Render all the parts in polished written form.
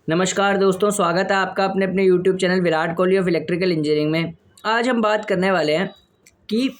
नमस्कार दोस्तों, स्वागत है आपका अपने अपने YouTube channel Virat Kohli of electrical engineering में। आज हम बात करने वाले हैं कि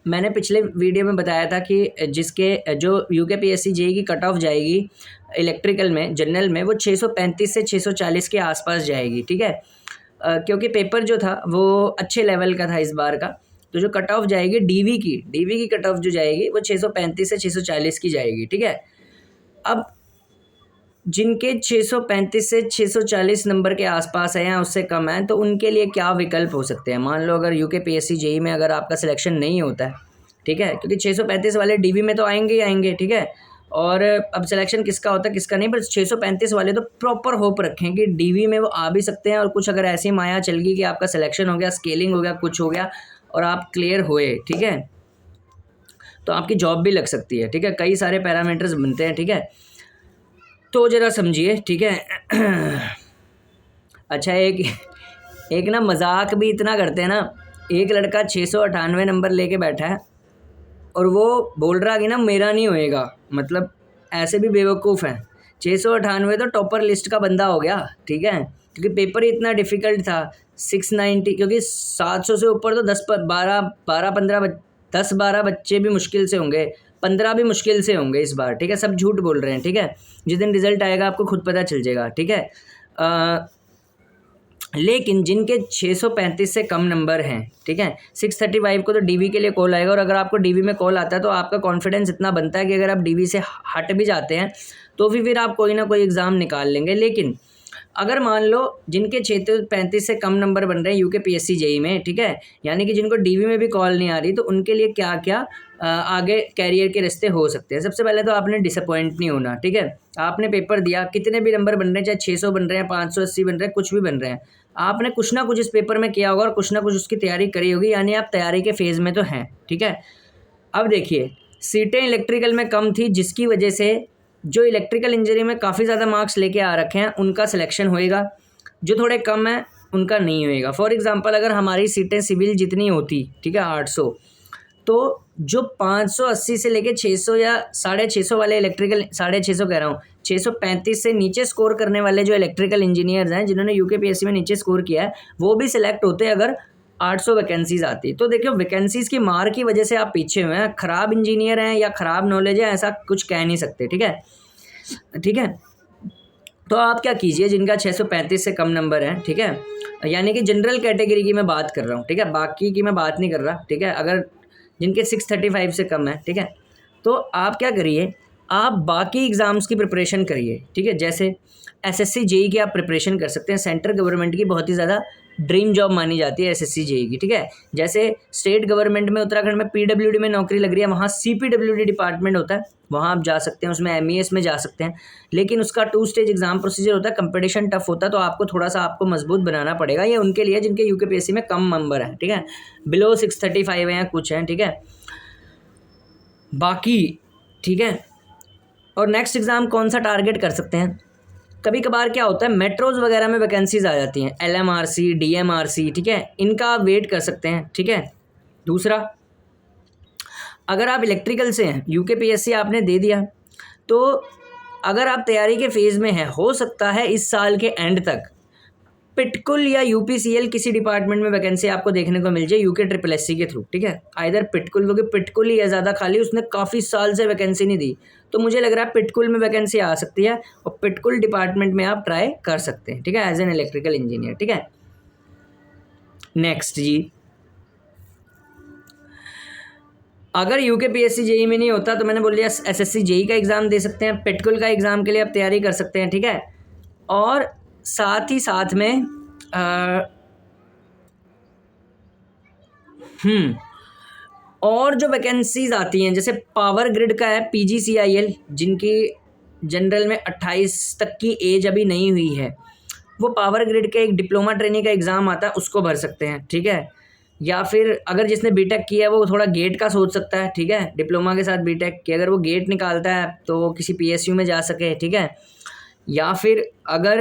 मैंने पिछले वीडियो में बताया था कि जिसके जो यूकेपीएससी जेईई की कट ऑफ जाएगी इलेक्ट्रिकल में, जनरल में, वो 635 से 640 के आसपास जाएगी। ठीक है, क्योंकि पेपर जो था वो अच्छे लेवल का था इस बार का। तो जो कट ऑफ जाएगी डीवी की कट ऑफ जो जाएगी वो 635 से 640 की जाएगी। ठीक है, अब जिनके 635 से 640 नंबर के आसपास है या उससे कम है, तो उनके लिए क्या विकल्प हो सकते हैं। मान लो अगर यूकेपीएससी जेईई में अगर आपका सिलेक्शन नहीं होता है, ठीक है, क्योंकि 635 वाले डीवी में तो आएंगे ही आएंगे। ठीक है, और अब सिलेक्शन किसका होता है किसका नहीं, पर 635 वाले तो प्रॉपर होप रखें कि डीवी में वो आ भी सकते हैं। और कुछ अगर ऐसी माया चल गई कि आपका सिलेक्शन हो गया, स्केलिंग हो गया, कुछ हो गया और आप क्लियर हुए, ठीक है, तो आपकी जॉब भी लग सकती है। ठीक है, कई सारे पैरामीटर्स बनते हैं। ठीक है, तो ज़रा समझिए। ठीक है अच्छा, एक ना मजाक भी इतना करते हैं ना। एक लड़का 698 नंबर लेके बैठा है और वो बोल रहा कि ना मेरा नहीं होएगा। मतलब ऐसे भी बेवकूफ़ हैं। 698 तो टॉपर लिस्ट का बंदा हो गया। ठीक है, क्योंकि पेपर ही इतना डिफ़िकल्ट था। 690, क्योंकि 700 से ऊपर तो 10-12 बच्चे भी मुश्किल से होंगे, 15 भी मुश्किल से होंगे इस बार। ठीक है, सब झूठ बोल रहे हैं। ठीक है, जिस दिन रिजल्ट आएगा आपको खुद पता चल जाएगा। ठीक है, लेकिन जिनके 635 से कम नंबर हैं, ठीक है, 635 को तो डीवी के लिए कॉल आएगा। और अगर आपको डीवी में कॉल आता है तो आपका कॉन्फिडेंस इतना बनता है कि अगर आप डीवी से हट भी जाते हैं तो भी फिर आप कोई ना कोई एग्ज़ाम निकाल लेंगे। लेकिन अगर मान लो जिनके 635 से कम नंबर बन रहे हैं यूकेपीएससी जेईई में, ठीक है, यानी कि जिनको डीवी में भी कॉल नहीं आ रही, तो उनके लिए क्या क्या आगे कैरियर के रास्ते हो सकते हैं। सबसे पहले तो आपने डिसअपॉइंट नहीं होना। ठीक है, आपने पेपर दिया, कितने भी नंबर बन रहे हैं, चाहे 600 बन रहे हैं, 580 बन रहे हैं, कुछ भी बन रहे हैं, आपने कुछ ना कुछ इस पेपर में किया होगा और कुछ ना कुछ उसकी तैयारी करी होगी, यानी आप तैयारी के फेज़ में तो हैं। ठीक है, अब देखिए, सीटें इलेक्ट्रिकल में कम थी, जिसकी वजह से जो इलेक्ट्रिकल इंजीनियरिंग में काफ़ी ज़्यादा मार्क्स लेके आ रखे हैं उनका सिलेक्शन होएगा, जो थोड़े कम हैं उनका नहीं होएगा। फॉर एग्जांपल, अगर हमारी सीटें सिविल जितनी होती, ठीक है, 800, तो जो 580 से लेके 600 या 650 वाले इलेक्ट्रिकल, 650 कह रहा हूँ, 635 से नीचे स्कोर करने वाले जो इलेक्ट्रिकल इंजीनियर्स हैं, जिन्होंने यूकेपीएससी में नीचे स्कोर किया है, वो भी सिलेक्ट होते हैं अगर 800 वैकेंसीज आती। तो देखियो, वैकेंसीज की मार की वजह से आप पीछे हुए हैं। ख़राब इंजीनियर हैं या ख़राब नॉलेज है, ऐसा कुछ कह नहीं सकते। ठीक है, ठीक है, तो आप क्या कीजिए, जिनका 635 से कम नंबर है, ठीक है, यानी कि जनरल कैटेगरी की मैं बात कर रहा हूँ, ठीक है, बाकी की मैं बात नहीं कर रहा। ठीक है, अगर जिनके 635 से कम है, ठीक है, तो आप क्या करिए, आप बाकी एग्ज़ाम्स की प्रिपरेशन करिए। ठीक है, जैसे एसएससी जेईई की आप प्रिपरेशन कर सकते हैं। सेंट्रल गवर्नमेंट की बहुत ही ज़्यादा ड्रीम जॉब मानी जाती है एसएससी जेईई की। ठीक है, जैसे स्टेट गवर्नमेंट में उत्तराखंड में पीडब्ल्यूडी में नौकरी लग रही है, वहाँ सीपीडब्ल्यूडी डिपार्टमेंट होता है, वहाँ आप जा सकते हैं, उसमें एमईएस में जा सकते हैं। लेकिन उसका 2 स्टेज एग्जाम प्रोसीजर होता है, कंपटीशन टफ होता है, तो आपको थोड़ा सा आपको मजबूत बनाना पड़ेगा। ये उनके लिए जिनके यूकेपीएससी में कम नंबर है, ठीक है, बिलो 635 है या कुछ है। ठीक है, बाकी, ठीक है, और नेक्स्ट एग्ज़ाम कौन सा टारगेट कर सकते हैं। कभी कभार क्या होता है, मेट्रोज़ वगैरह में वैकेंसीज आ जाती हैं, एलएमआरसी, डीएमआरसी, ठीक है, इनका आप वेट कर सकते हैं। ठीक है, दूसरा, अगर आप इलेक्ट्रिकल से हैं, यूकेपीएससी आपने दे दिया, तो अगर आप तैयारी के फेज़ में हैं, हो सकता है इस साल के एंड तक पिटकुल या यूपीसीएल किसी डिपार्टमेंट में वैकेंसी आपको देखने को मिल जाए यूके ट्रिपल एससी के थ्रू। ठीक है, आइदर पिटकुल, क्योंकि पिटकुल ही है ज़्यादा खाली, उसने काफ़ी साल से वैकेंसी नहीं दी, तो मुझे लग रहा है पिटकुल में वैकेंसी आ सकती है और पिटकुल डिपार्टमेंट में आप ट्राई कर सकते हैं। ठीक है, एज एन इलेक्ट्रिकल इंजीनियर। ठीक है, नेक्स्ट जी, अगर यूकेपीएससी जेईई में नहीं होता तो मैंने बोल दिया एसएससी जेईई का एग्ज़ाम दे सकते हैं, पिटकुल का एग्ज़ाम के लिए आप तैयारी कर सकते हैं। ठीक है, और साथ ही साथ में और जो वैकेंसीज आती हैं, जैसे पावर ग्रिड का है पीजीसीआईएल, जिनकी जनरल में 28 तक की एज अभी नहीं हुई है, वो पावर ग्रिड के एक डिप्लोमा ट्रेनिंग का एग्ज़ाम आता है, उसको भर सकते हैं। ठीक है, या फिर अगर जिसने बीटेक किया है वो थोड़ा गेट का सोच सकता है। ठीक है, डिप्लोमा के साथ बीटेक कि अगर वो गेट निकालता है तो वो किसी पीएसयू में जा सके। ठीक है, या फिर अगर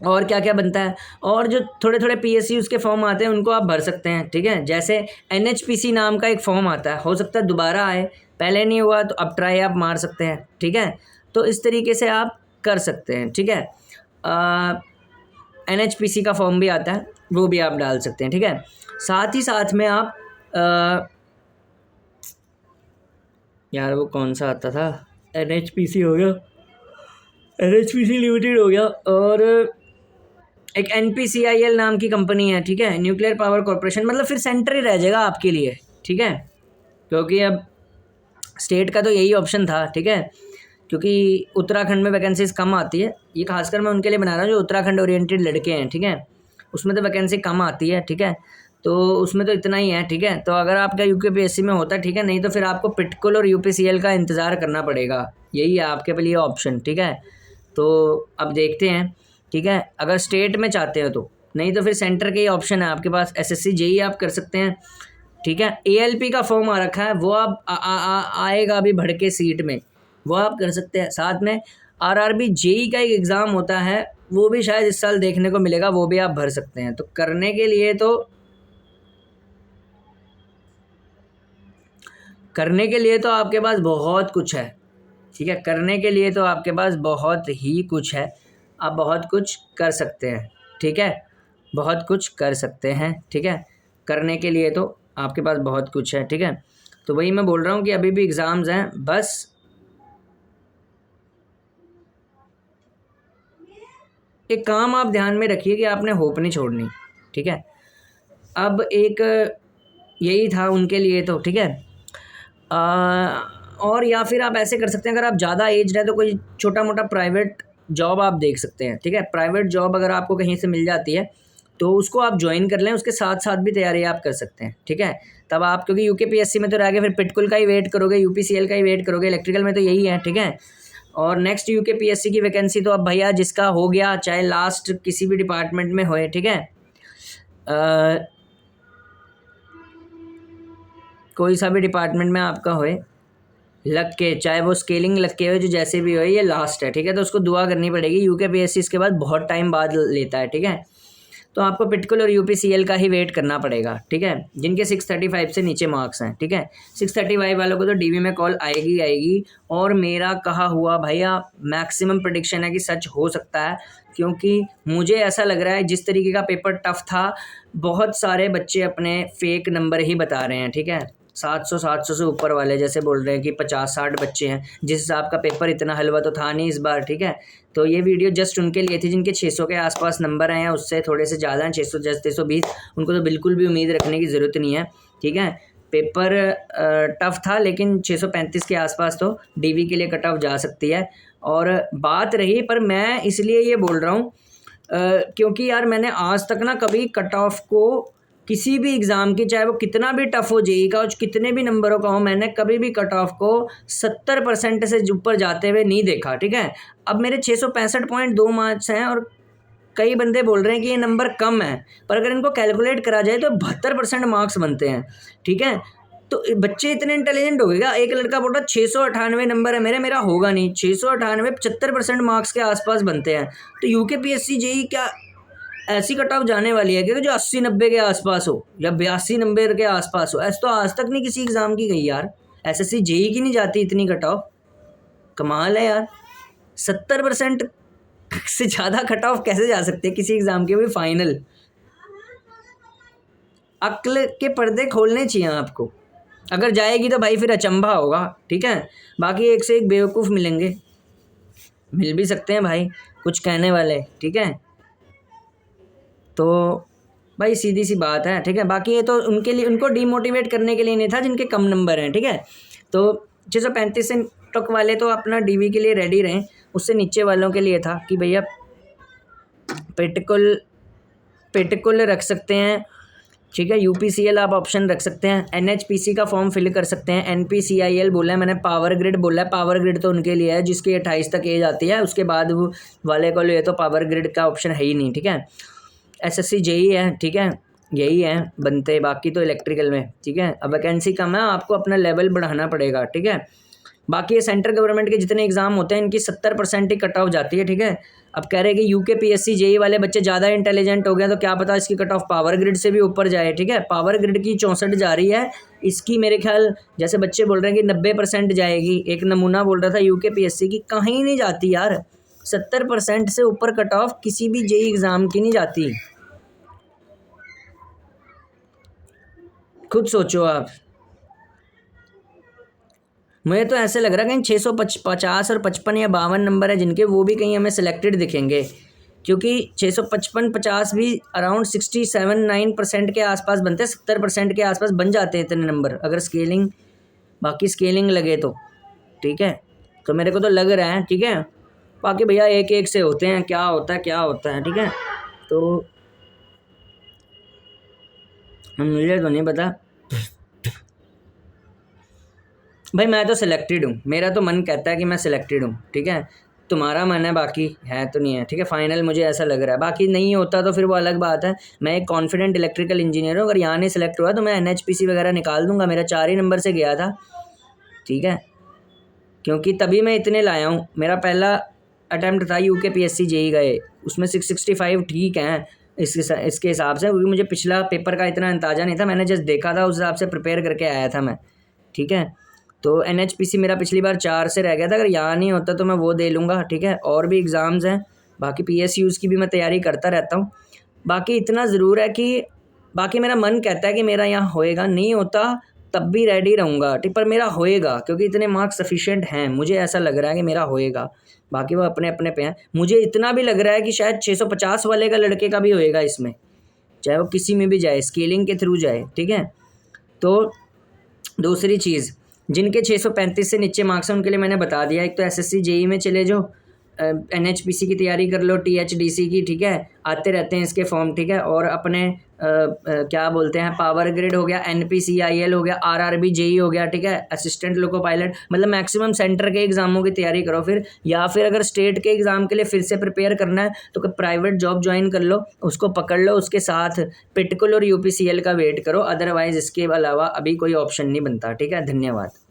और क्या क्या बनता है, और जो थोड़े थोड़े पीएसयूज़ के फॉर्म आते हैं उनको आप भर सकते हैं। ठीक है, जैसे एनएचपीसी नाम का एक फॉर्म आता है, हो सकता है दोबारा आए, पहले नहीं हुआ तो अब ट्राई आप मार सकते हैं। ठीक है, तो इस तरीके से आप कर सकते हैं, ठीक है। NHPC का फॉर्म भी आता है, वो भी आप डाल सकते हैं, ठीक है। साथ ही साथ में आप यार वो कौन सा आता था, NHPC हो गया, NHPC लिमिटेड हो गया, और एक NPCIL नाम की कंपनी है, ठीक है, न्यूक्लियर पावर कॉरपोरेशन, मतलब फिर सेंटर ही रह जाएगा आपके लिए, ठीक है, क्योंकि अब स्टेट का तो यही ऑप्शन था, ठीक है, क्योंकि उत्तराखंड में वैकेंसीज कम आती है, ये खासकर मैं उनके लिए बना रहा हूँ जो उत्तराखंड ओरिएंटेड लड़के हैं, ठीक है, उसमें तो वैकेंसी कम आती है, ठीक है, तो उसमें तो इतना ही है, ठीक है। तो अगर आपका UKPSC में होता है, ठीक है, नहीं तो फिर आपको पिटकुल और UPCL का इंतज़ार करना पड़ेगा, यही है आपके लिए ऑप्शन, ठीक है। तो अब देखते हैं, ठीक है, अगर स्टेट में चाहते हो तो, नहीं तो फिर सेंटर के ही ऑप्शन है आपके पास, SSC JEE आप कर सकते हैं, ठीक है। ALP का फॉर्म आ रखा है, वो आप आएगा अभी भर के सीट में, वो आप कर सकते हैं। साथ में RRB JEE का एक एग्ज़ाम होता है, वो भी शायद इस साल देखने को मिलेगा, वो भी आप भर सकते हैं। तो करने के लिए तो आपके पास बहुत कुछ है, ठीक है, करने के लिए तो आपके पास बहुत ही कुछ है, आप बहुत कुछ कर सकते हैं, ठीक है, बहुत कुछ कर सकते हैं, ठीक है, करने के लिए तो आपके पास बहुत कुछ है, ठीक है। तो वही मैं बोल रहा हूँ कि अभी भी एग्ज़ाम्स हैं, बस एक काम आप ध्यान में रखिए कि आपने होप नहीं छोड़नी, ठीक है। अब एक यही था उनके लिए तो, ठीक है। और या फिर आप ऐसे कर सकते हैं, अगर आप ज़्यादा एज्ड है तो कोई छोटा मोटा प्राइवेट जॉब आप देख सकते हैं, ठीक है। प्राइवेट जॉब अगर आपको कहीं से मिल जाती है तो उसको आप ज्वाइन कर लें, उसके साथ साथ भी तैयारी आप कर सकते हैं, ठीक है। तब आप, क्योंकि UKPSC में तो रह गए, फिर पिटकुल का ही वेट करोगे, UPCL का ही वेट करोगे, इलेक्ट्रिकल में तो यही है, ठीक है। और नेक्स्ट UKPSC की वैकेंसी तो अब भैया जिसका हो गया, चाहे लास्ट किसी भी डिपार्टमेंट में होए, ठीक है, कोई सा भी डिपार्टमेंट में आपका होए, लग के, चाहे वो स्केलिंग लग के हो, जो जैसे भी हो, ये लास्ट है, ठीक है। तो उसको दुआ करनी पड़ेगी, UKPSC इसके बाद बहुत टाइम बाद लेता है, ठीक है। तो आपको पिटकुल और UPCL का ही वेट करना पड़ेगा, ठीक है, जिनके 635 से नीचे मार्क्स हैं, ठीक है। 635 वालों को तो DV में कॉल आएगी, और मेरा कहा हुआ भैया मैक्सिमम प्रेडिक्शन है कि सच हो सकता है, क्योंकि मुझे ऐसा लग रहा है जिस तरीके का पेपर टफ था, बहुत सारे बच्चे अपने फेक नंबर ही बता रहे हैं, ठीक है। 700 से ऊपर वाले जैसे बोल रहे हैं कि 50-60 बच्चे हैं, जिस हिसाब का पेपर इतना हलवा तो था नहीं इस बार, ठीक है। तो ये वीडियो जस्ट उनके लिए थी जिनके 600 के आसपास नंबर हैं, उससे थोड़े से ज़्यादा हैं, 600 620, उनको तो बिल्कुल भी उम्मीद रखने की ज़रूरत नहीं है, ठीक है। पेपर टफ था, लेकिन 635 के आसपास तो DV के लिए कट ऑफ जा सकती है। और बात रही, पर मैं इसलिए ये बोल रहा हूँ क्योंकि यार मैंने आज तक ना कभी कट ऑफ को किसी भी एग्ज़ाम की, चाहे वो कितना भी टफ हो, JEE का कितने भी नंबरों का हो, मैंने कभी भी कट ऑफ को 70% से ऊपर जाते हुए नहीं देखा, ठीक है। अब मेरे 665.2 मार्क्स हैं, और कई बंदे बोल रहे हैं कि ये नंबर कम है, पर अगर इनको कैलकुलेट करा जाए तो 72% मार्क्स बनते हैं, ठीक है। तो बच्चे इतने इंटेलिजेंट हो गए। एक लड़का बोल रहा 698 नंबर है मेरा होगा नहीं, 698 75% मार्क्स के आसपास बनते हैं। तो UKPSC JEE क्या ऐसी कट ऑफ जाने वाली है कि जो 80-90 के आसपास हो, या 82-90 के आसपास हो? ऐसा तो आज तक नहीं किसी एग्ज़ाम की गई यार, SSC JEE की नहीं जाती इतनी कट ऑफ, कमाल है यार। 70% से ज़्यादा कट ऑफ कैसे जा सकते हैं किसी एग्ज़ाम के भी फाइनल? अक्ल के पर्दे खोलने चाहिए आपको। अगर जाएगी तो भाई फिर अचंभा होगा, ठीक है। बाकी एक से एक बेवकूफ़ मिलेंगे, मिल भी सकते हैं भाई कुछ कहने वाले, ठीक है। तो भाई सीधी सी बात है, ठीक है। बाकी ये तो उनके लिए, उनको डीमोटिवेट करने के लिए नहीं था जिनके कम नंबर हैं, ठीक है। तो 635 से तक वाले तो अपना DV के लिए रेडी रहें, उससे नीचे वालों के लिए था कि भैया पिटकुल रख सकते हैं, ठीक है। UPCL आप ऑप्शन रख सकते हैं, NHPC का फॉर्म फिल कर सकते हैं, NPCIL बोला है मैंने, पावर ग्रिड बोला है। पावर ग्रिड तो उनके लिए है जिसकी 28 तक एज आती है, उसके बाद वो वाले को लिए तो पावर ग्रिड का ऑप्शन है ही नहीं, ठीक है। SSC JEE है, ठीक है, यही है बनते, बाकी तो इलेक्ट्रिकल में, ठीक है। अब वैकेंसी कम है, आपको अपना लेवल बढ़ाना पड़ेगा, ठीक है। बाकी ये सेंट्रल गवर्नमेंट के जितने एग्जाम होते हैं इनकी 70% ही कट ऑफ जाती है, ठीक है। अब कह रहे हैं कि UKPSC JEE वाले बच्चे ज़्यादा इंटेलिजेंट हो गए, तो क्या पता इसकी कट ऑफ पावर ग्रिड से भी ऊपर जाए, ठीक है। पावर ग्रिड की 64 जा रही है, इसकी मेरे ख्याल जैसे बच्चे बोल रहे हैं कि 90% जाएगी। एक नमूना बोल रहा था UKPSC की, कहीं नहीं जाती यार, 70% से ऊपर कट ऑफ किसी भी जेई एग्ज़ाम की नहीं जाती। खुद सोचो आप। मुझे तो ऐसे लग रहा है कहीं 650 और 55 या 52 नंबर है जिनके, वो भी कहीं हमें सिलेक्टेड दिखेंगे, क्योंकि 655-50 भी अराउंड 67-9% के आसपास बनते हैं, 70% के आसपास बन जाते हैं इतने नंबर, अगर स्केलिंग, बाकी स्केलिंग लगे तो। ठीक है, तो मेरे को तो लग रहा है। ठीक है, बाकी भैया एक एक से होते हैं, क्या होता है। ठीक है, तो मुझे तो नहीं पता भाई, मैं तो सिलेक्टेड हूँ, मेरा तो मन कहता है कि मैं सिलेक्टेड हूँ। ठीक है, तुम्हारा मन है, बाकी है तो नहीं है। ठीक है, फाइनल मुझे ऐसा लग रहा है, बाकी नहीं होता तो फिर वो अलग बात है। मैं एक कॉन्फिडेंट इलेक्ट्रिकल इंजीनियर हूँ, अगर यहाँ नहीं सिलेक्ट हुआ तो मैं NHPC वगैरह निकाल दूंगा, मेरा 4 ही नंबर से गया था। ठीक है, क्योंकि तभी मैं इतने लाया हूँ। मेरा पहला अटैम्प्ट था UKPSC जेई गए, उसमें 665 ठीक हैं इसके हिसाब से, क्योंकि मुझे पिछला पेपर का इतना अंदाज़ा नहीं था, मैंने जस्ट देखा था, उस हिसाब से प्रिपेयर करके आया था मैं। ठीक है, तो NHPC मेरा पिछली बार 4 से रह गया था, अगर यहाँ नहीं होता तो मैं वो दे लूँगा। ठीक है, और भी एग्ज़ाम्स हैं, बाकी PSUs की भी मैं तैयारी करता रहता हूँ। बाकी इतना ज़रूर है कि बाकी मेरा मन कहता है कि मेरा यहाँ होएगा, नहीं होता तब भी रेडी रहूँगा। ठीक, पर मेरा होएगा, क्योंकि इतने मार्क्स सफिशिएंट हैं, मुझे ऐसा लग रहा है कि मेरा होएगा। बाकी वो अपने अपने पे हैं। मुझे इतना भी लग रहा है कि शायद 650 वाले का लड़के का भी होएगा इसमें, चाहे वो किसी में भी जाए, स्केलिंग के थ्रू जाए। ठीक है, तो दूसरी चीज़, जिनके 635 से नीचे मार्क्स हैं उनके लिए मैंने बता दिया, एक तो SSC जेई में चले जाओ, NHPC की तैयारी कर लो, THDC की। ठीक है, आते रहते हैं इसके फॉर्म। ठीक है, और अपने क्या बोलते हैं, पावर ग्रिड हो गया, NPCIL हो गया, RRB जेई हो गया। ठीक है, असिस्टेंट लोको पायलट, मतलब मैक्सिमम सेंटर के एग्जामों की तैयारी करो फिर, या फिर अगर स्टेट के एग्ज़ाम के लिए फिर से प्रिपेयर करना है तो कोई प्राइवेट जॉब ज्वाइन कर लो, उसको पकड़ लो, उसके साथ पिटकुल और UPCL का वेट करो, अदरवाइज इसके अलावा अभी कोई ऑप्शन नहीं बनता। ठीक है, धन्यवाद।